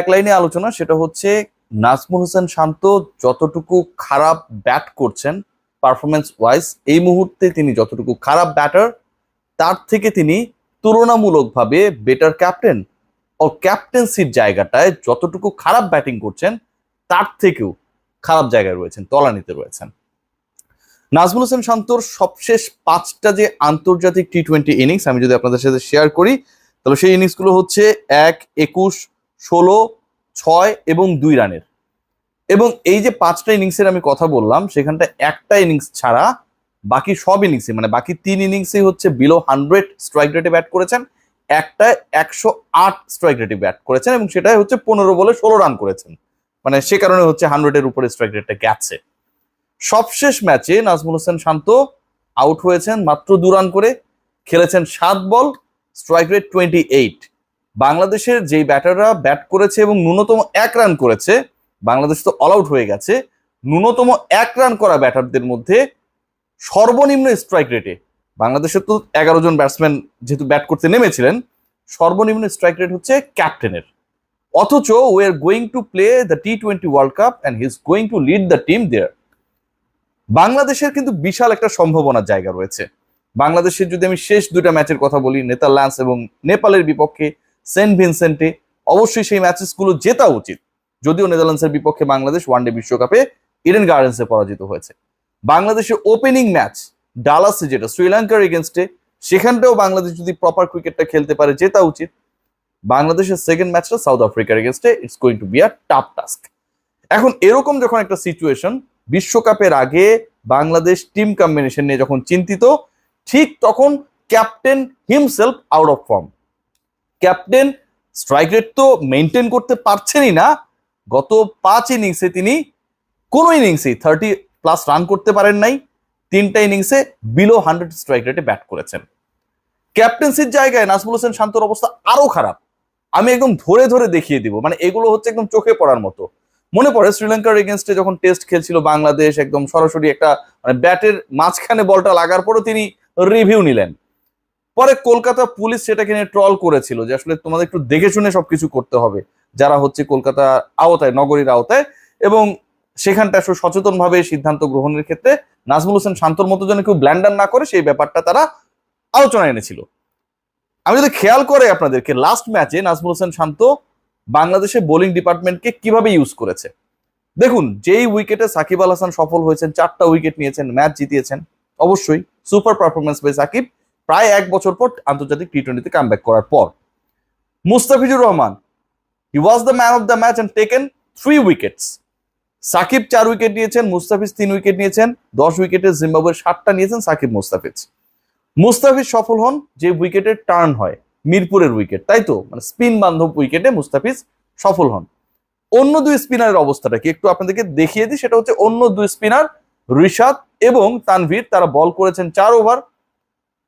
এক লাইনে আলোচনা, সেটা হচ্ছে নাজমুল হোসেন শান্ত যতটুকু খারাপ ব্যাট করছেন পারফরমেন্স ওয়াইজ, এই মুহূর্তে তিনি যতটুকু খারাপ ব্যাটার, তার থেকে তিনি তুলনামূলকভাবে বেটার ক্যাপ্টেন ও ক্যাপ্টেন্সির জায়গাটায় যতটুকু খারাপ ব্যাটিং করছেন তার থেকেও খারাপ জায়গায় রয়েছেন, তলানিতে রয়েছেন। নাজমুল হোসেন শান্তর সবশেষ 5টা যে আন্তর্জাতিক টি-20 ইনিংস আমি যদি আপনাদের সাথে শেয়ার করি, তাহলে সেই ইনিংসগুলো হচ্ছে 1, 21, 16, 6 এবং 2 রানের। এবং এই যে 5টা ইনিংসের আমি কথা বললাম, সেখানটা একটা ইনিংস ছাড়া বাকি সব ইনিংসে, মানে বাকি 3 ইনিংসেই হচ্ছে বিলো 100 স্ট্রাইক রেটে ব্যাট করেছেন, একটা 108 স্ট্রাইক রেটে ব্যাট করেছেন, এবং সেটাই হচ্ছে 15 বলে 16 রান করেছেন। মানে সে কারণে হচ্ছে 100-এর উপরে স্ট্রাইক রেটটা গেছে। সবশেষ ম্যাচে নাজমুল হোসেন শান্ত আউট হয়েছেন মাত্র 2 রান করে, খেলেছেন 7 বল, স্ট্রাইক রেট 28। বাংলাদেশের যেই ব্যাটাররা ব্যাট করেছে এবং ন্যূনতম 1 রান করেছে, বাংলাদেশ তো অল আউট হয়ে গেছে, ন্যূনতম 1 রান করা ব্যাটারদের মধ্যে সর্বনিম্ন স্ট্রাইক রেটে, বাংলাদেশের তো 11 জন ব্যাটসম্যান যেহেতু ব্যাট করতে নেমেছিলেন, সর্বনিম্ন স্ট্রাইক রেট হচ্ছে ক্যাপ্টেনের। অথচ we are going to play the টি-20 world cup and he is going to lead the team there. বাংলাদেশের কিন্তু বিশাল একটা সম্ভাবনার জায়গা রয়েছে। বাংলাদেশের যদি আমি শেষ 2টা ম্যাচের কথা বলি, নেদারল্যান্ডস এবং নেপালের বিপক্ষে সেন্ট ভিনসেন্টে, অবশ্যই সেই ম্যাচেসগুলো জেতা উচিত। যদিও নেদারল্যান্ডসের বিপক্ষে বাংলাদেশ ওয়ানডে বিশ্বকাপে ইডেন গার্ডেন্সে পরাজিত হয়েছে। বাংলাদেশের ওপেনিং ম্যাচ ডালাসে, যেটা শ্রীলঙ্কার এগেনস্টে, সেখানটাও বাংলাদেশ যদি প্রপার ক্রিকেটটা খেলতে পারে জেতা উচিত। বাংলাদেশের সেকেন্ড ম্যাচটা সাউথ আফ্রিকার এগেনস্টে, it's going to be a tough task. এখন এরকম যখন একটা সিচুয়েশন, বিশ্বকাপের আগে বাংলাদেশ টিম কম্বিনেশন নিয়ে যখন চিন্তিত, ঠিক তখন captain himself out of form. Captain strike rate তো মেনটেন করতে পারছেনই না, গত 5 ইনিংসে তিনি কোনো ইনিংসেই 30+ রান করতে পারেন নাই, 3টা ইনিংসে বিলো 100 স্ট্রাইক রেটে ব্যাট করেছেন। ক্যাপ্টেন্সির জায়গায় নাজমুল হোসেন শান্তর অবস্থা আরো খারাপ। আমি একদম ধরে ধরে দেখিয়ে দিব, মানে এগুলো হচ্ছে একদম চোখে পড়ার মতো। মনে পড়ে শ্রীলঙ্কার এগেনস্টে যখন টেস্ট খেলছিল বাংলাদেশ, একদম সরাসরি একটা মানে ব্যাটের মাঝখানে বলটা লাগার পরও তিনি রিভিউ নিলেন। পরে কলকাতা পুলিশ সেটাকে নিয়ে ট্রল করেছিল যে আসলে তোমাদের একটু দেখে শুনে সবকিছু করতে হবে, যারা হচ্ছে কলকাতা আওতায়, নগরীর আওতায়, এবং সেখানটা আসলে সচেতন ভাবে সিদ্ধান্ত গ্রহণের ক্ষেত্রে নাজমুল হোসেন শান্তর মতো যেন কেউ ব্ল্যান্ডার না করে, সেই ব্যাপারটা তারা আলোচনায় এনেছিল। আমি যদি খেয়াল করে আপনাদেরকে, লাস্ট ম্যাচে নাজমুল হোসেন শান্ত বাংলাদেশের বোলিং ডিপার্টমেন্টকে কিভাবে ইউজ করেছে দেখুন। যেই উইকেটে সাকিব আল হাসান সফল হয়েছেন, 4টা উইকেট নিয়েছেন, ম্যাচ জিতিয়েছেন, অবশ্যই সুপার পারফরমেন্স বাই সাকিব, প্রায় 1 বছর পর আন্তর্জাতিক টি-20তে কামব্যাক করার পর। Mustafizur Rahman, he was the man of the match and taken 3 wickets. Shakib 4 wicket নিয়েছেন, মুস্তাফিজ 3 উইকেট নিয়েছেন, 10 উইকেটে জিম্বাবুয়ের 7টা নিয়েছেন সাকিব মুস্তাফিজ। মুস্তাফিজ সফল হন যে উইকেটের টার্ন হয়, মিরপুরের উইকেট, তাই তো, মানে স্পিন বান্ধব উইকেটে মুস্তাফিজ সফল হন। অন্য 2 স্পিনারের অবস্থাটা কি একটু আপনাদেরকে দেখিয়ে দিই। সেটা হচ্ছে অন্য 2 স্পিনার রিশাদ এবং তানভীর, তারা বল করেছেন 4 ওভার,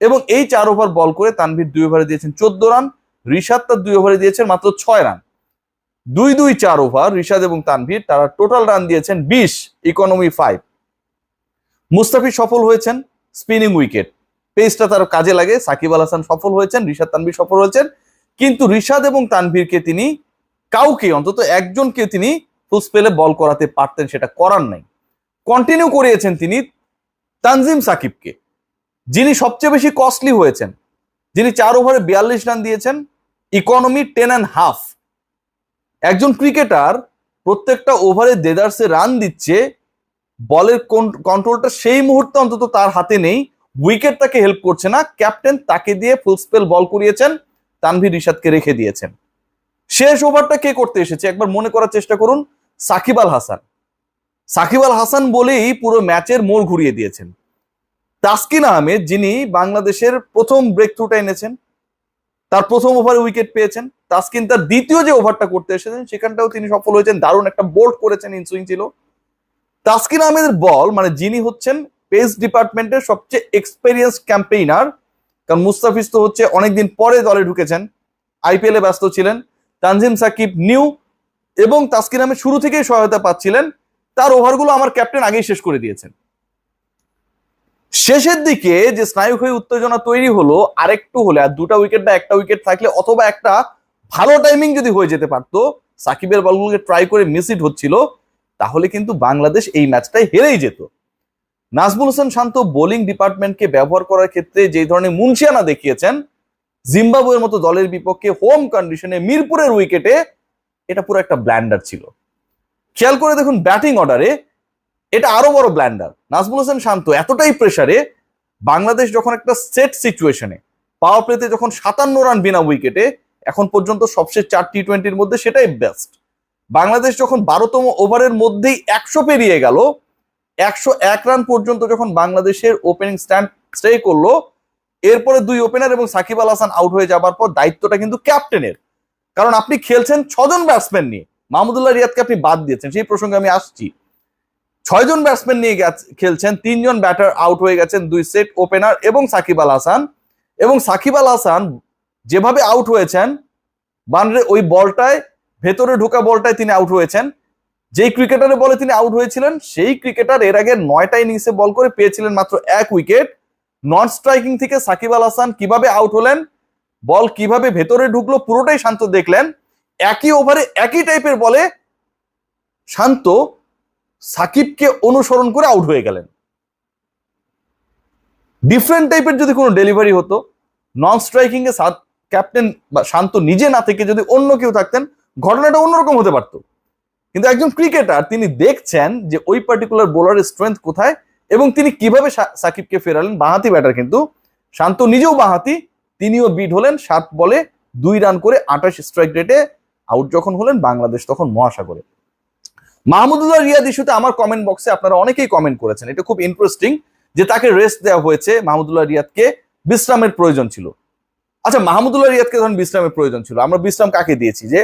এবং এই 4 ওভার বল করে তানভীর 2 ওভারে দিয়েছেন 14 রান, রিশাদ তার 2 ওভারে দিয়েছেন মাত্র 6 রান। 2-2-4 ওভার রিশাদ এবং তানভীর, তারা টোটাল রান দিয়েছেন 20, ইকোনমি 5। মুস্তাফিজ সফল হয়েছেন স্পিনিং উইকেট, পেসটা তার কাজে লাগে। সাকিব আল হাসান সফল হয়েছেন, রিশাদ তানভীর সফল হয়েছেন, কিন্তু রিশাদ এবং তানভীরকে তিনি কাউকে, অন্তত একজনকে তিনি ফুল স্পেলে বল করাতে পারতেন, সেটা করার নাই। কন্টিনিউ করিয়েছেন তিনি তানজিম সাকিবকে, যিনি সবচেয়ে বেশি কস্টলি হয়েছেন, যিনি 4 ওভারে 42 রান দিয়েছেন, ইকোনমি 10.5। একজন ক্রিকেটার প্রত্যেকটা ওভারে দেদারসে রান দিচ্ছে, বলের কন্ট্রোলটা সেই মুহূর্তে অন্তত তার হাতে নেই, উইকেট তাকে হেল্প করছে না, ক্যাপ্টেন তাকে দিয়ে ফুল স্পেল বল করিয়েছেন, তানভীর রিশাদকে রেখে দিয়েছেন। শেষ ওভারটা কে করতে এসেছে একবার মনে করার চেষ্টা করুন, সাকিব আল হাসান। সাকিব আল হাসান বলেই পুরো ম্যাচের মোড় ঘুরিয়ে দিয়েছেন। তাসকিন আহমেদ, যিনি বাংলাদেশের প্রথম ব্রেক থ্রুটা এনেছেন, তার প্রথম ওভারে উইকেট পেয়েছেন। তাসকিন তার দ্বিতীয় যে ওভারটা করতে এসেছেন, সেখানটাও তিনি সফল হয়েছেন, দারুণ একটা বোল্ড করেছেন, ইনসুইং ছিল। তাসকিন আহমেদের বল, মানে যিনি হচ্ছেন পেস ডিপার্টমেন্টের সবচেয়ে এক্সপেরিয়েন্স ক্যাম্পেইনার, কারণ মুস্তাফিজ তো হচ্ছে অনেকদিন পরে দলে ঢুকেছেন, আইপিএলে ব্যস্ত ছিলেন, তানজিম সাকিব নিউ, এবং তাসকিন আহমেদ শুরু থেকেই সহায়তা পাচ্ছিলেন, তার ওভারগুলো আমার ক্যাপ্টেন আগেই শেষ করে দিয়েছেন। শেষের দিকে যে স্নায়ুক হয়ে উত্তেজনা তৈরি হলো, আরেকটু হলে, আর 2টা উইকেট বা 1টা উইকেট থাকলে, অথবা একটা ভালো টাইমিং যদি হয়ে যেতে পারতো, সাকিবের বলগুলোকে ট্রাই করে মিস ইট হচ্ছিল, তাহলে কিন্তু বাংলাদেশ এই ম্যাচটাই হেরেই যেত। নাজমুল হোসেন শান্ত বোলিং ডিপার্টমেন্টকে ব্যবহার করার ক্ষেত্রে যে ধরনের মুনশিয়ানা দেখিয়েছেন জিম্বাবুয়ের মতো দলের বিপক্ষে হোম কন্ডিশনে মিরপুরের উইকেটে, এটা পুরো একটা ব্ল্যান্ডার ছিল। খেয়াল করে দেখুন ব্যাটিং অর্ডারে এটা আরো বড় ব্ল্যান্ডার। নাজমুল হোসেন শান্ত এতটাই প্রেসারে, বাংলাদেশ যখন একটা সেট সিচুয়েশনে পাওয়ার প্লেতে যখন 57 রান বিনা উইকেটে, এখন পর্যন্ত সবশেষ 4 টি-20-র মধ্যে সেটাই বেস্ট। বাংলাদেশ যখন 12তম ওভারের মধ্যেই 100 পেরিয়ে গেল, 101 রান পর্যন্ত যখন বাংলাদেশের ওপেনিং স্ট্যান্ড স্টে করলো, এরপরে 2 ওপেনার এবং সাকিব আল হাসান আউট হয়ে যাবার পর দায়িত্বটা কিন্তু ক্যাপ্টেনের। কারণ আপনি খেলছেন 6 জন ব্যাটসম্যান নিয়ে, মাহমুদুল্লাহ রিয়াদকে আপনি বাদ দিয়েছেন, সেই প্রসঙ্গে আমি আসছি। 6 জন ব্যাটসম্যান নিয়ে খেলছেন, 3 জন ব্যাটার আউট হয়ে গেছেন, 2 সেট ওপেনার এবং সাকিব আল হাসান। এবং সাকিব আল হাসান যেভাবে আউট হয়েছেন, বানরে ওই বলটায়, ভেতরে ঢোকা বলটায় তিনি আউট হয়েছেন। যেই ক্রিকেটারের বলে তিনি আউট হয়েছিলেন, সেই ক্রিকেটার এর আগে 9টা ইনিংসে বল করে পেয়েছিলেন মাত্র 1 উইকেট। নন স্ট্রাইকিং থেকে সাকিব আল হাসান কিভাবে আউট হলেন, বল কিভাবে ভেতরে ঢুকলো, পুরোটাই শান্ত দেখলেন। একই ওভারে একই টাইপের বলে শান্ত সাকিবকে অনুসরণ করে আউট হয়ে গেলেন। ডিফারেন্ট টাইপের যদি কোনো ডেলিভারি হতো, নন স্ট্রাইকিং এ ক্যাপ্টেন বা শান্ত নিজে না থেকে যদি অন্য কেউ থাকতেন, ঘটনাটা অন্যরকম হতে পারত। কিন্তু একজন ক্রিকেটার, তিনি দেখছেন যে ওই পার্টিকুলার বোলারের স্ট্রেংথ কোথায় এবং তিনি কিভাবে সাকিবকে ফেরালেন। বাঁহাতি ব্যাটার কিন্তু শান্ত, নিজেও বাঁহাতি, তিনিও বিট হলেন 7 বলে 2 রান করে 28 স্ট্রাইক রেটে আউট যখন হলেন, বাংলাদেশ তখন মহাসাগরে। মাহমুদুল্লাহ রিয়াদ ইস্যুতে আমার কমেন্ট বক্সে আপনারা অনেকেই কমেন্ট করেছেন, এটা খুব ইন্টারেস্টিং যে তাকে রেস্ট দেওয়া হয়েছে, মাহমুদুল্লাহ রিয়াদকে বিশ্রামের প্রয়োজন ছিল। আচ্ছা, মাহমুদুল্লাহ রিয়াদকে যখন বিশ্রামের প্রয়োজন ছিল, আমরা বিশ্রাম কাকে দিয়েছি? যে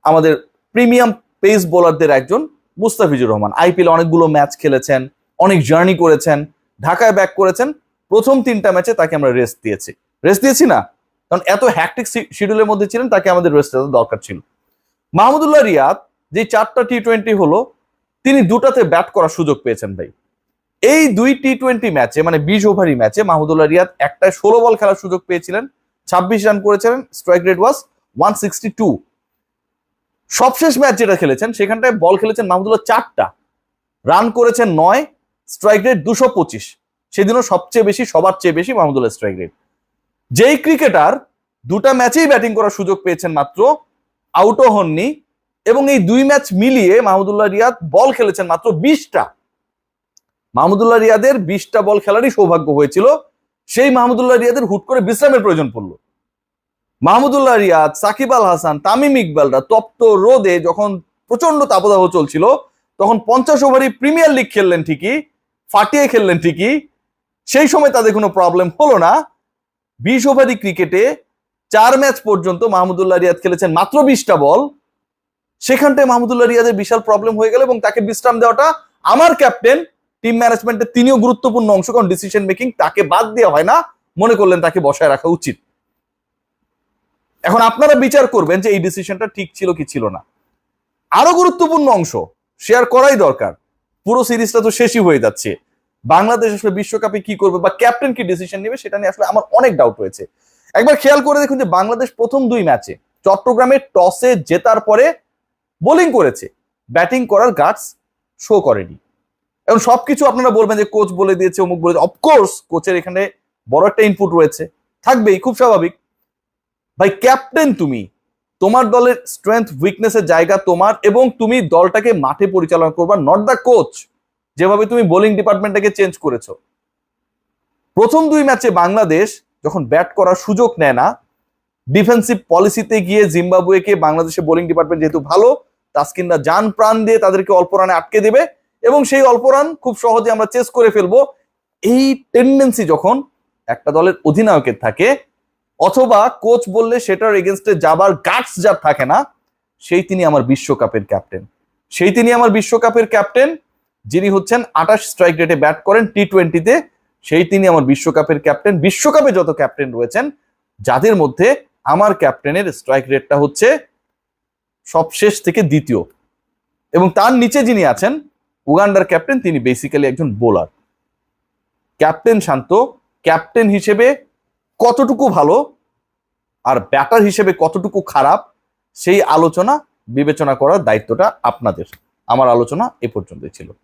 আমাদের প্রিমিয়াম পেস বোলারদের একজন মুস্তাফিজুর রহমান, আইপিএল অনেকগুলো ম্যাচ খেলেছেন, অনেক জার্নি করেছেন, ঢাকায় ব্যাক করেছেন, প্রথম 3টা ম্যাচে তাকে আমরা রেস্ট দিয়েছি না, কারণ এত হ্যাকটিক শিডিউলের মধ্যে ছিলেন, তাকে আমাদের রেস্ট দেওয়া দরকার ছিল। মাহমুদুল্লাহ রিয়াদ যে 4টা টি-20 হলো, তিনি 2টাতে ব্যাট করার সুযোগ পেয়েছেন ভাই। এই 2 টি-20 ম্যাচে, মানে 20 ওভারি ম্যাচে মাহমুদুল্লাহ রিয়াদ একটায় 16 বল খেলার সুযোগ পেয়েছিলেন, 26 রান করেছিলেন, স্ট্রাইক রেট ওয়াজ 162। সবশেষ ম্যাচ যেটা খেলেছেন, সেখানটায় বল খেলেছেন মাহমুদুল্লাহ 4টা, রান করেছেন 9, স্ট্রাইক রেট 225। সেদিনও সবার চেয়ে বেশি মাহমুদুল্লাহ স্ট্রাইক রেট। যেই ক্রিকেটার 2টা ম্যাচেই ব্যাটিং করার সুযোগ পেয়েছেন মাত্র, আউটও হননি, এবং এই 2 ম্যাচ মিলিয়ে মাহমুদুল্লাহ রিয়াদ বল খেলেছেন মাত্র 20টা। মাহমুদুল্লাহ রিয়াদের 20টা বল খেলারই সৌভাগ্য হয়েছিল, সেই মাহমুদুল্লাহ রিয়াদের হুট করে বিশ্রামের প্রয়োজন পড়লো। মাহমুদুল্লাহ রিয়াদ, সাকিব আল হাসান, তামিম ইকবালরা তপ্ত রোদে যখন প্রচন্ড তাপদাহ চলছিল, তখন 50 ওভারই প্রিমিয়ার লিগ খেললেন ঠিকই, ফাটিয়ে খেললেন ঠিকই, সেই সময় তাদের কোনো প্রবলেম হলো না। 20 ওভারি ক্রিকেটে 4 ম্যাচ পর্যন্ত মাহমুদুল্লাহ রিয়াদ খেলেছেন মাত্র 20টা বল, সেখানটায় মাহমুদুল্লাহ রিয়াদের বিশাল প্রবলেম হয়ে গেল এবং তাকে বিশ্রাম দেওয়াটা, আমার ক্যাপ্টেন, টিম ম্যানেজমেন্টের তিনিও গুরুত্বপূর্ণ অংশ, কারণ ডিসিশন মেকিং তাকে বাদ দেওয়া হয় না, মনে করলেন তাকে বসায় রাখা উচিত। এখন আপনারা বিচার করবেন যে এই ডিসিশনটা ঠিক ছিল কি ছিল না। আরো গুরুত্বপূর্ণ অংশ শেয়ার করাই দরকার, পুরো সিরিজটা তো শেষই হয়ে যাচ্ছে। বাংলাদেশ আসলে বিশ্বকাপে কি করবে বা ক্যাপ্টেন কি ডিসিশন নেবে, সেটা নিয়ে আসলে আমার অনেক ডাউট রয়েছে। একবার খেয়াল করে দেখুন যে বাংলাদেশ প্রথম 2 ম্যাচে চট্টগ্রামে টসে জেতার পরে বোলিং করেছে, ব্যাটিং করার গাটস শো করেনি। এখন সবকিছু আপনারা বলবেন যে কোচ বলে দিয়েছে, অমুক বলে, অফকোর্স কোচের এখানে বড় একটা ইনপুট রয়েছে, থাকবেই, খুব স্বাভাবিক। ভাই ক্যাপ্টেন তুমি, তোমার দলের স্ট্রেংথ উইকনেসের জায়গা তোমার, এবং তুমি দলটাকে মাঠে পরিচালনা করবা, নট দ্য কোচ। যেভাবে তুমি বোলিং ডিপার্টমেন্টটাকে চেঞ্জ করেছো, প্রথম 2 ম্যাচে বাংলাদেশ যখন ব্যাট করার সুযোগ নেয় না, ডিফেন্সিভ পলিসিতে গিয়ে জিম্বাবুয়েকে বাংলাদেশের বোলিং ডিপার্টমেন্ট যেহেতু ভালো, তাসকিনরা জান প্রাণ দিয়ে তাদেরকে অল্প রানে আটকে দেবে এবং সেই অল্প রান খুব সহজে আমরা চেস করে ফেলবো। এই টেন্ডেন্সি যখন একটা দলের অধিনায়কের থাকে, অথবা কোচ বললে সেটার এগেনস্টে যাবার গাটস যার থাকে না, সেই তিনি আমার বিশ্বকাপের ক্যাপ্টেন, যিনি হচ্ছেন 28 স্ট্রাইক রেটে ব্যাট করেন টি-20-তে, সেই তিনি আমার বিশ্বকাপের ক্যাপ্টেন। বিশ্বকাপে যত ক্যাপ্টেন রয়েছেন, যাদের মধ্যে আমার ক্যাপ্টেনের স্ট্রাইক রেটটা হচ্ছে সবশেষ থেকে দ্বিতীয়, এবং তার নিচে যিনি আছেন উগান্ডার ক্যাপ্টেন, তিনি বেসিক্যালি একজন বোলার। ক্যাপ্টেন শান্ত ক্যাপ্টেন হিসেবে কতটুকু ভালো আর ব্যাটার হিসেবে কতটুকু খারাপ, সেই আলোচনা বিবেচনা করার দায়িত্বটা আপনাদের। আমার আলোচনা এ পর্যন্তই ছিল।